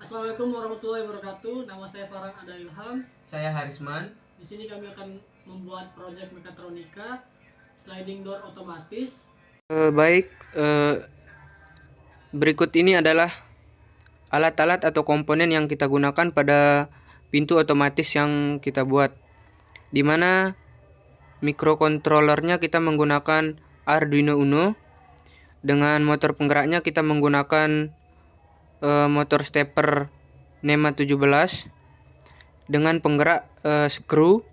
Assalamualaikum warahmatullahi wabarakatuh. Nama saya Farhan Ada Ilham. Saya Harisman. Di sini kami akan membuat proyek mekatronika sliding door otomatis. Berikut ini adalah alat-alat atau komponen yang kita gunakan pada pintu otomatis yang kita buat, di mana mikrokontrolernya kita menggunakan Arduino Uno. Dengan motor penggeraknya kita menggunakan motor stepper NEMA 17 dengan penggerak screw.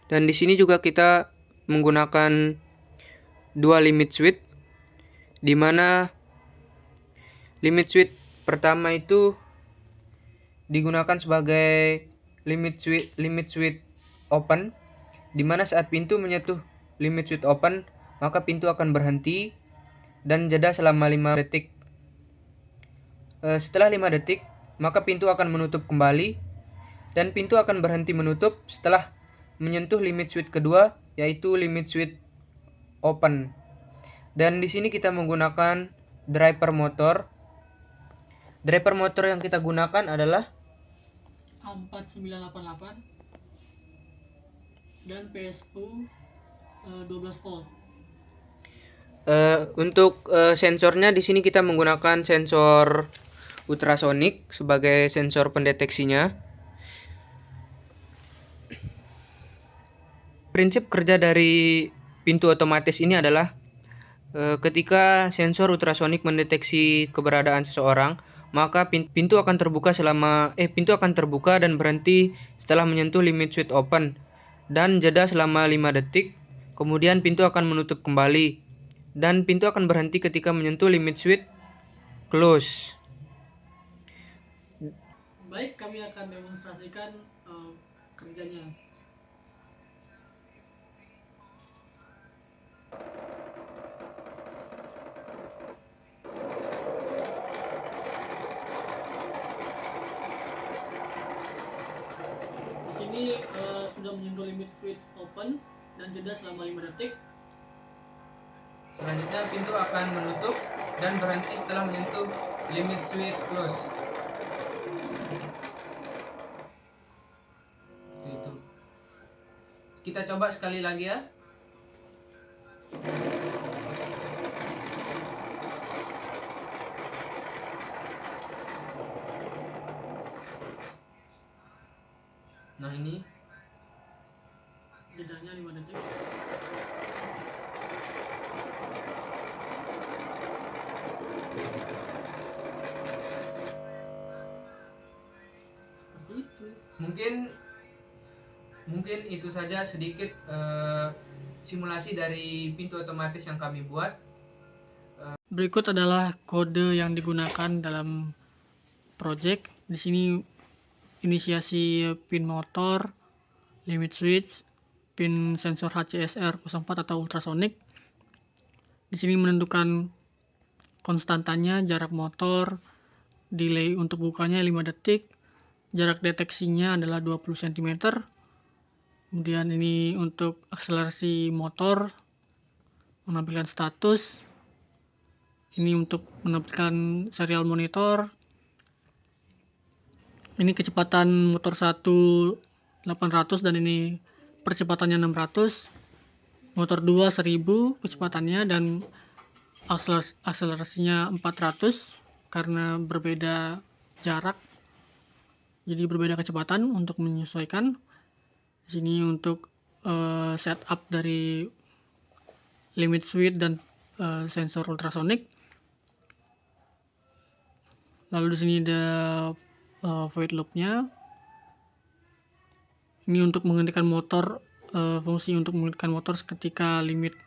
Dan di sini juga kita menggunakan dua limit switch, di mana limit switch pertama itu digunakan sebagai limit switch open, di mana saat pintu menyentuh limit switch open maka pintu akan berhenti dan jeda selama 5 detik. Setelah 5 detik maka pintu akan menutup kembali dan pintu akan berhenti menutup setelah menyentuh limit switch kedua, yaitu limit switch open. Dan di sini kita menggunakan driver motor. Driver motor yang kita gunakan adalah A4988 dan PSU 12 volt. Untuk sensornya di sini kita menggunakan sensor ultrasonik sebagai sensor pendeteksinya. Prinsip kerja dari pintu otomatis ini adalah ketika sensor ultrasonik mendeteksi keberadaan seseorang, maka pintu akan terbuka dan berhenti setelah menyentuh limit switch open dan jeda selama 5 detik. Kemudian pintu akan menutup kembali dan pintu akan berhenti ketika menyentuh limit switch close. Baik, kami akan demonstrasikan kerjanya. Di sini sudah menyentuh limit switch open dan jeda selama 5 detik. Selanjutnya pintu akan menutup dan berhenti setelah menyentuh limit switch close. Itu. Kita coba sekali lagi ya. Nah, ini Jedanya 5 detik. Seperti itu. Mungkin itu saja sedikit simulasi dari pintu otomatis yang kami buat. Berikut adalah kode yang digunakan dalam project. Di sini inisiasi pin motor, limit switch, pin sensor HCSR 04 atau ultrasonic. Di sini menentukan konstantanya, jarak motor, delay untuk bukanya 5 detik, jarak deteksinya adalah 20 cm. Kemudian ini untuk akselerasi motor, menampilkan status. Ini untuk menampilkan serial monitor. Ini kecepatan motor 800 dan ini percepatannya 600. Motor 2 1000 kecepatannya dan akselerasinya 400 karena berbeda jarak. Jadi berbeda kecepatan untuk menyesuaikan. Di sini untuk setup dari limit switch dan sensor ultrasonic. Lalu di sini ada void loop-nya. Ini untuk menghentikan motor, fungsi untuk menghentikan motor ketika limit